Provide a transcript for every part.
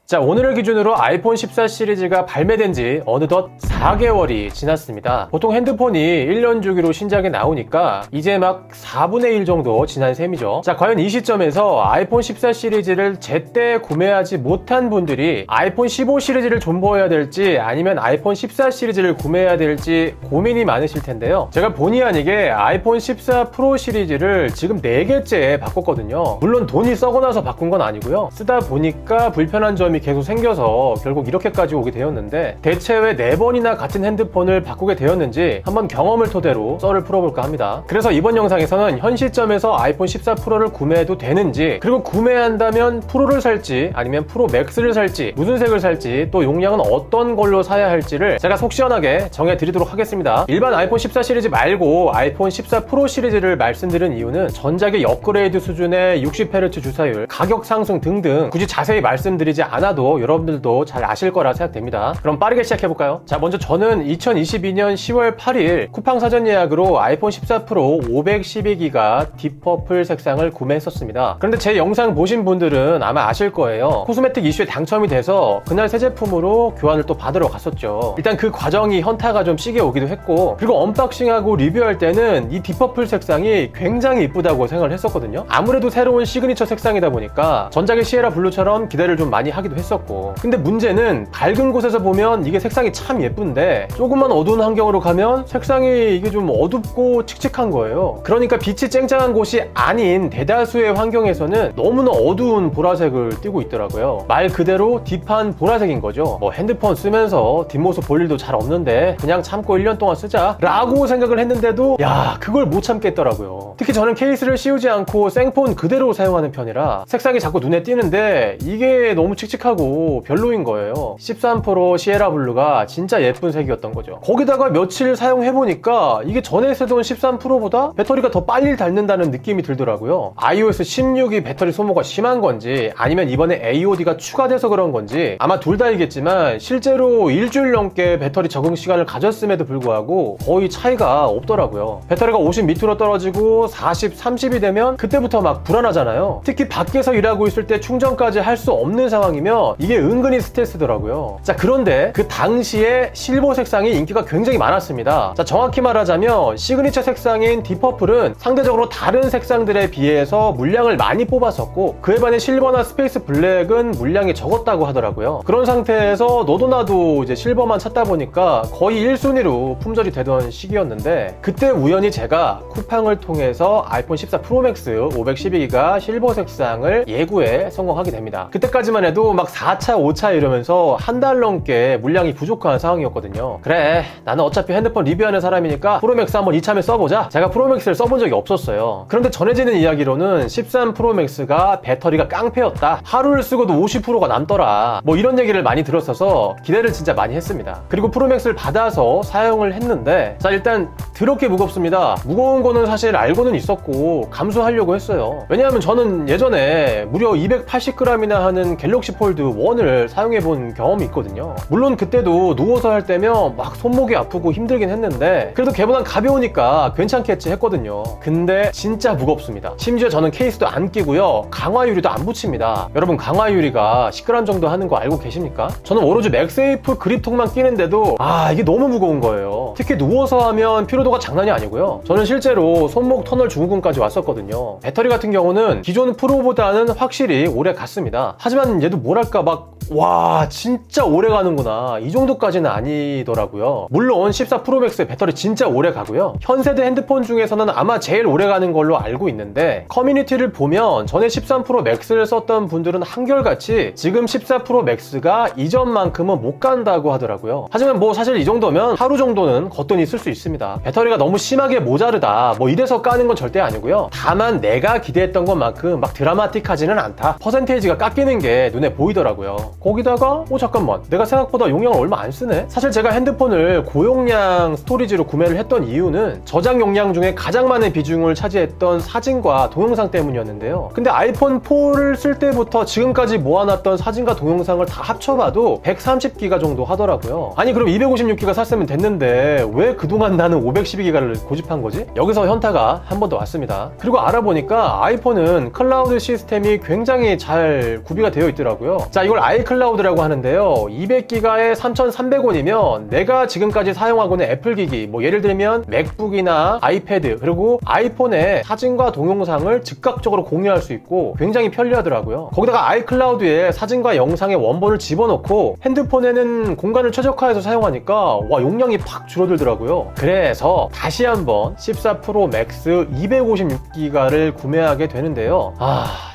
자, 오늘을 기준으로 아이폰 14 시리즈가 발매된 지 어느덧 4개월이 지났습니다. 보통 핸드폰이 1년 주기로 신작이 나오니까 이제 막 4분의 1 정도 지난 셈이죠. 자, 과연 이 시점에서 아이폰 14 시리즈를 제때 구매하지 못한 분들이 아이폰 15 시리즈를 존버해야 될지 아니면 아이폰 14 시리즈를 구매해야 될지 고민이 많으실 텐데요. 제가 본의 아니게 아이폰 14 프로 시리즈를 지금 4개째 바꿨거든요. 물론 돈이 썩어 나서 바꾼 건 아니고요. 쓰다 보니까 불편한 점이 계속 생겨서 결국 이렇게까지 오게 되었는데, 대체 왜 4번이나 같은 핸드폰을 바꾸게 되었는지 한번 경험을 토대로 썰을 풀어볼까 합니다. 그래서 이번 영상에서는 현 시점에서 아이폰 14 프로를 구매해도 되는지, 그리고 구매한다면 프로를 살지 아니면 프로 맥스를 살지, 무슨 색을 살지, 또 용량은 어떤 걸로 사야 할지를 제가 속 시원하게 정해드리도록 하겠습니다. 일반 아이폰 14 시리즈 말고 아이폰 14 프로 시리즈를 말씀드린 이유는 전작의 업그레이드 수준의 60Hz 주사율, 가격 상승 등등 굳이 자세히 말씀드리지 않아도 여러분들도 잘 아실 거라 생각됩니다. 그럼 빠르게 시작해볼까요? 자, 먼저 저는 2022년 10월 8일 쿠팡 사전 예약으로 아이폰 14 프로 512기가 딥퍼플 색상을 구매했었습니다. 그런데 제 영상 보신 분들은 아마 아실 거예요. 코스메틱 이슈에 당첨이 돼서 그날 새 제품으로 교환을 또 받으러 갔었죠. 일단 그 과정이 현타가 좀 시게 오기도 했고, 그리고 언박싱하고 리뷰할 때는 이 딥퍼플 색상이 굉장히 이쁘다고 생각을 했었거든요. 아무래도 새로운 시그니처 색상이다 보니까 전작의 시에라 블루처럼 기대를 좀 많이 하기도 했었고, 근데 문제는 밝은 곳에서 보면 이게 색상이 참 예쁜데 조금만 어두운 환경으로 가면 색상이 이게 좀 어둡고 칙칙한 거예요. 그러니까 빛이 쨍쨍한 곳이 아닌 대다수의 환경에서는 너무나 어두운 보라색을 띠고 있더라고요. 말 그대로 딥한 보라색인 거죠. 뭐 핸드폰 쓰면서 뒷모습 볼 일도 잘 없는데 그냥 참고 1년 동안 쓰자 라고 생각을 했는데도 그걸 못 참겠더라고요. 특히 저는 케이스를 씌우지 않고 생폰 그대로 사용하는 편이라 색상이 자꾸 눈에 띄는데 이게 너무 칙칙하고 별로인 거예요. 13 프로 시에라 블루가 진짜 예쁜 색이었던 거죠. 거기다가 며칠 사용해보니까 이게 전에 쓰던 13 프로보다 배터리가 더 빨리 닳는다는 느낌이 들더라고요. iOS 16이 배터리 소모가 심한 건지 아니면 이번에 AOD가 추가돼서 그런 건지 아마 둘 다이겠지만 실제로 일주일 넘게 배터리 적응 시간을 가졌음에도 불구하고 거의 차이가 없더라고요. 배터리가 50 밑으로 떨어지고 40, 30이 되면 그때부터 막 불안하잖아요. 특히 밖에서 일하고 있을 때 충전까지 할 수 없는 상황이면 이게 은근히 스트레스더라고요. 자, 그런데 그 당시에 실버 색상이 인기가 굉장히 많았습니다. 자, 정확히 말하자면 시그니처 색상인 딥퍼플은 상대적으로 다른 색상들에 비해서 물량을 많이 뽑았었고, 그에 반해 실버나 스페이스 블랙은 물량이 적었다고 하더라고요. 그런 상태에서 너도 나도 이제 실버만 찾다 보니까 거의 1순위로 품절이 되던 시기였는데, 그때 우연히 제가 쿠팡을 통해서 아이폰 14 프로 맥스 512기가 실버 색상을 예구에 성공하게 됩니다. 그때까지만 해도 막 4차, 5차 이러면서 한 달 넘게 물량이 부족한 상황이었거든요. 그래, 나는 어차피 핸드폰 리뷰하는 사람이니까 프로맥스 한번 이참에 써보자. 제가 프로맥스를 써본 적이 없었어요. 그런데 전해지는 이야기로는 13 프로맥스가 배터리가 깡패였다, 하루를 쓰고도 50%가 남더라, 뭐 이런 얘기를 많이 들었어서 기대를 진짜 많이 했습니다. 그리고 프로맥스를 받아서 사용을 했는데, 자, 일단 더럽게 무겁습니다. 무거운 거는 사실 알고는 있었고 감수하려고 했어요. 왜냐하면 저는 예전에 무려 280g이나 하는 갤럭시 폴드 1을 사용해본 경험이 있거든요. 물론 그때도 누워서 할 때면 막 손목이 아프고 힘들긴 했는데 그래도 걔보단 가벼우니까 괜찮겠지 했거든요. 근데 진짜 무겁습니다. 심지어 저는 케이스도 안 끼고요, 강화유리도 안 붙입니다. 여러분, 강화유리가 10g 정도 하는 거 알고 계십니까? 저는 오로지 맥세이프 그립통만 끼는데도 이게 너무 무거운 거예요. 특히 누워서 하면 피로도가 장난이 아니고요. 저는 실제로 손목 터널 증후군까지 왔었거든요. 배터리 같은 경우는 기존 프로보다는 확실히 오래 갔습니다. 하지만 얘도 뭐랄까 와, 진짜 오래 가는구나, 이 정도까지는 아니더라고요. 물론 14 프로 맥스의 배터리 진짜 오래 가고요. 현 세대 핸드폰 중에서는 아마 제일 오래 가는 걸로 알고 있는데, 커뮤니티를 보면 전에 13 프로 맥스를 썼던 분들은 한결같이 지금 14 프로 맥스가 이전만큼은 못 간다고 하더라고요. 하지만 뭐 사실 이 정도면 하루 정도는 거뜬히 쓸 수 있습니다. 배터리가 너무 심하게 모자르다 뭐 이래서 까는 건 절대 아니고요. 다만 내가 기대했던 것만큼 막 드라마틱하지는 않다, 퍼센테이지가 깎이는 게 눈에 보이더라고요. 거기다가 잠깐만, 내가 생각보다 용량을 얼마 안 쓰네? 사실 제가 핸드폰을 고용량 스토리지로 구매를 했던 이유는 저장 용량 중에 가장 많은 비중을 차지했던 사진과 동영상 때문이었는데요. 근데 아이폰 4를 쓸 때부터 지금까지 모아놨던 사진과 동영상을 다 합쳐봐도 130기가 정도 하더라고요. 아니 그럼 256기가 샀으면 됐는데 왜 그동안 나는 512기가를 고집한 거지? 여기서 현타가 한 번 더 왔습니다. 그리고 알아보니까 아이폰은 클라우드 시스템이 굉장히 잘 구비가 되어 있더라고요. 자, 이걸 아이클라우드라고 하는데요. 200기가에 3,300원이면 내가 지금까지 사용하고 있는 애플 기기, 뭐 예를 들면 맥북이나 아이패드, 그리고 아이폰에 사진과 동영상을 즉각적으로 공유할 수 있고 굉장히 편리하더라고요. 거기다가 아이클라우드에 사진과 영상의 원본을 집어넣고 핸드폰에는 공간을 최적화해서 사용하니까 와, 용량이 팍 줄어들더라고요. 그래서 다시 한번 14 프로 맥스 256기가를 구매하게 되는데요.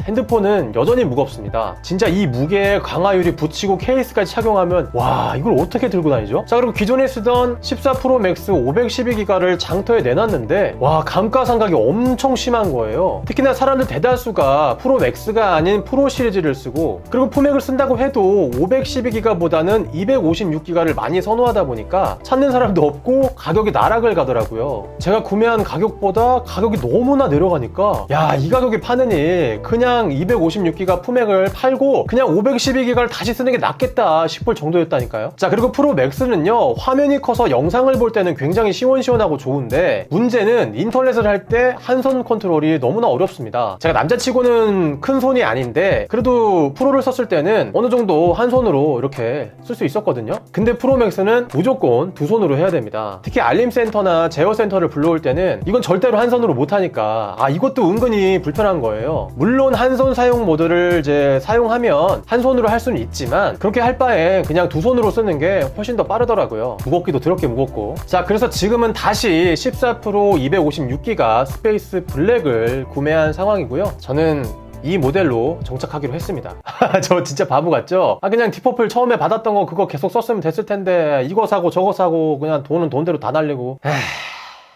핸드폰은 여전히 무겁습니다. 진짜 이 무게에 강화유리 붙이고 케이스까지 착용하면 와, 이걸 어떻게 들고 다니죠? 자, 그리고 기존에 쓰던 14 프로 맥스 512기가를 장터에 내놨는데 와, 감가상각이 엄청 심한 거예요. 특히나 사람들 대다수가 프로 맥스가 아닌 프로 시리즈를 쓰고, 그리고 프맥을 쓴다고 해도 512기가보다는 256기가를 많이 선호하다 보니까 찾는 사람도 없고 가격이 나락을 가더라고요. 제가 구매한 가격보다 가격이 너무나 내려가니까 야, 이 가격에 파느니 그냥 256기가 프맥을 팔고 그냥 512기가를 다시 쓰는 게 낫겠다 싶을 정도였다니까요. 자, 그리고 프로 맥스는요, 화면이 커서 영상을 볼 때는 굉장히 시원시원하고 좋은데 문제는 인터넷을 할 때 한 손 컨트롤이 너무나 어렵습니다. 제가 남자치고는 큰 손이 아닌데 그래도 프로를 썼을 때는 어느 정도 한 손으로 이렇게 쓸 수 있었거든요. 근데 프로 맥스는 무조건 두 손으로 해야 됩니다. 특히 알림센터나 제어센터를 불러올 때는 이건 절대로 한 손으로 못하니까 이것도 은근히 불편한 거예요. 물론 한 손 사용 모드를 이제 사용하면 한 손으로 할 수는 있지만 그렇게 할 바에 그냥 두 손으로 쓰는 게 훨씬 더 빠르더라고요. 무겁기도 더럽게 무겁고. 자, 그래서 지금은 다시 14 프로 256기가 스페이스 블랙을 구매한 상황이고요. 저는 이 모델로 정착하기로 했습니다. 저 진짜 바보 같죠? 그냥 디퍼플 처음에 받았던 거 그거 계속 썼으면 됐을 텐데 이거 사고 저거 사고 그냥 돈은 돈대로 다 날리고.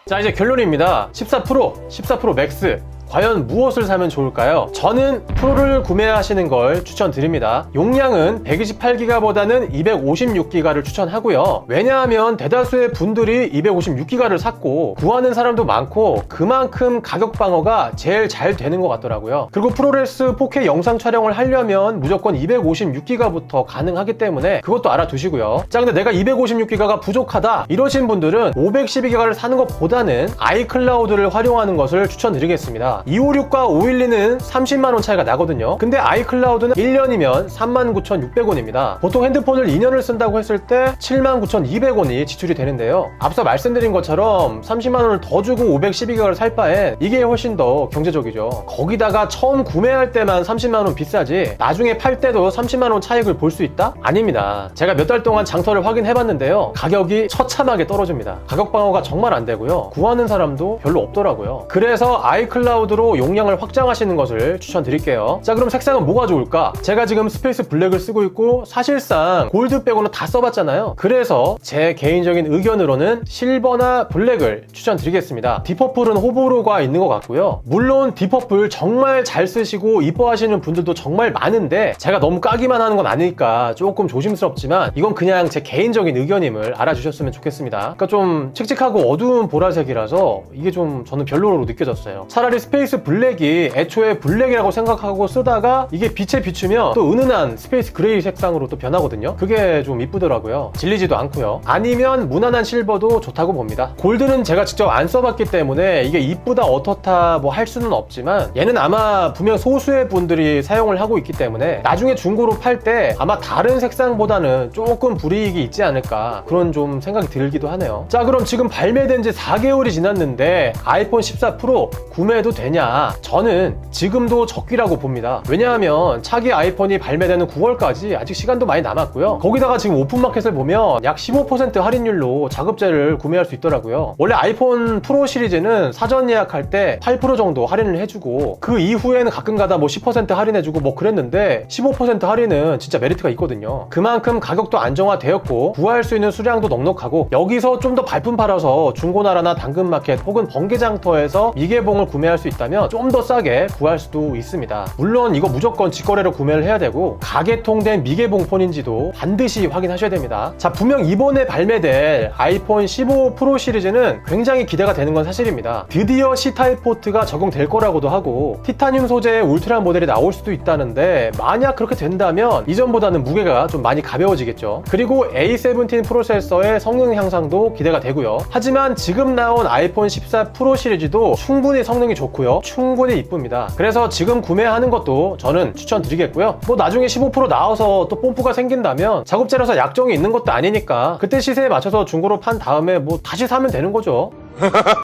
자, 이제 결론입니다. 14 프로 맥스 과연 무엇을 사면 좋을까요? 저는 프로를 구매하시는 걸 추천드립니다. 용량은 128기가보다는 256기가를 추천하고요. 왜냐하면 대다수의 분들이 256기가를 샀고 구하는 사람도 많고 그만큼 가격 방어가 제일 잘 되는 것 같더라고요. 그리고 프로레스 4K 영상 촬영을 하려면 무조건 256기가부터 가능하기 때문에 그것도 알아두시고요. 자, 근데 내가 256기가가 부족하다 이러신 분들은 512기가를 사는 것보다는 아이클라우드를 활용하는 것을 추천드리겠습니다. 256과 512는 30만원 차이가 나거든요. 근데 아이클라우드는 1년이면 39,600원입니다. 보통 핸드폰을 2년을 쓴다고 했을 때 79,200원이 지출이 되는데요. 앞서 말씀드린 것처럼 30만원을 더 주고 512기가를 살 바엔 이게 훨씬 더 경제적이죠. 거기다가 처음 구매할 때만 30만원 비싸지 나중에 팔 때도 30만원 차익을 볼 수 있다? 아닙니다. 제가 몇 달 동안 장터를 확인해봤는데요. 가격이 처참하게 떨어집니다. 가격 방어가 정말 안 되고요. 구하는 사람도 별로 없더라고요. 그래서 아이클라우드 로 용량을 확장하시는 것을 추천드릴게요. 자, 그럼 색상은 뭐가 좋을까? 제가 지금 스페이스 블랙을 쓰고 있고 사실상 골드 빼고는 다 써봤잖아요. 그래서 제 개인적인 의견으로는 실버나 블랙을 추천드리겠습니다. 디퍼플은 호불호가 있는 것 같고요. 물론 디퍼플 정말 잘 쓰시고 이뻐하시는 분들도 정말 많은데 제가 너무 까기만 하는 건 아니니까 조금 조심스럽지만 이건 그냥 제 개인적인 의견임을 알아주셨으면 좋겠습니다. 그러니까 좀 칙칙하고 어두운 보라색이라서 이게 좀 저는 별로로 느껴졌어요. 차라리 스페이스 블랙이 애초에 블랙이라고 생각하고 쓰다가 이게 빛에 비추면 또 은은한 스페이스 그레이 색상으로 또 변하거든요. 그게 좀 이쁘더라고요. 질리지도 않고요. 아니면 무난한 실버도 좋다고 봅니다. 골드는 제가 직접 안 써봤기 때문에 이게 이쁘다 어떻다 뭐 할 수는 없지만 얘는 아마 분명 소수의 분들이 사용을 하고 있기 때문에 나중에 중고로 팔 때 아마 다른 색상보다는 조금 불이익이 있지 않을까 그런 좀 생각이 들기도 하네요. 자, 그럼 지금 발매된 지 4개월이 지났는데 아이폰 14 프로 구매해도 되냐? 저는 지금도 적기라고 봅니다. 왜냐하면 차기 아이폰이 발매되는 9월까지 아직 시간도 많이 남았고요. 거기다가 지금 오픈마켓을 보면 약 15% 할인율로 자급제를 구매할 수 있더라고요. 원래 아이폰 프로 시리즈는 사전 예약할 때 8% 정도 할인을 해주고 그 이후에는 가끔가다 뭐 10% 할인해주고 뭐 그랬는데 15% 할인은 진짜 메리트가 있거든요. 그만큼 가격도 안정화되었고 구할 수 있는 수량도 넉넉하고 여기서 좀 더 발품 팔아서 중고나라나 당근마켓 혹은 번개장터에서 미개봉을 구매할 수 있다 싶다면 좀 더 싸게 구할 수도 있습니다. 물론 이거 무조건 직거래로 구매를 해야 되고 가계통된 미개봉 폰인지도 반드시 확인하셔야 됩니다. 자, 분명 이번에 발매될 아이폰 15 프로 시리즈는 굉장히 기대가 되는 건 사실입니다. 드디어 C타입 포트가 적용될 거라고도 하고 티타늄 소재의 울트라 모델이 나올 수도 있다는데, 만약 그렇게 된다면 이전보다는 무게가 좀 많이 가벼워지겠죠. 그리고 A17 프로세서의 성능 향상도 기대가 되고요. 하지만 지금 나온 아이폰 14 프로 시리즈도 충분히 성능이 좋고요, 충분히 이쁩니다. 그래서 지금 구매하는 것도 저는 추천드리겠고요. 뭐 나중에 15 프로 나와서 또 뽐뿌가 생긴다면 작업자라서 약정이 있는 것도 아니니까 그때 시세에 맞춰서 중고로 판 다음에 뭐 다시 사면 되는 거죠.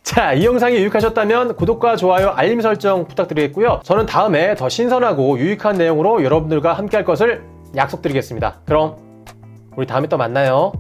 자, 이 영상이 유익하셨다면 구독과 좋아요, 알림 설정 부탁드리겠고요. 저는 다음에 더 신선하고 유익한 내용으로 여러분들과 함께 할 것을 약속드리겠습니다. 그럼 우리 다음에 또 만나요.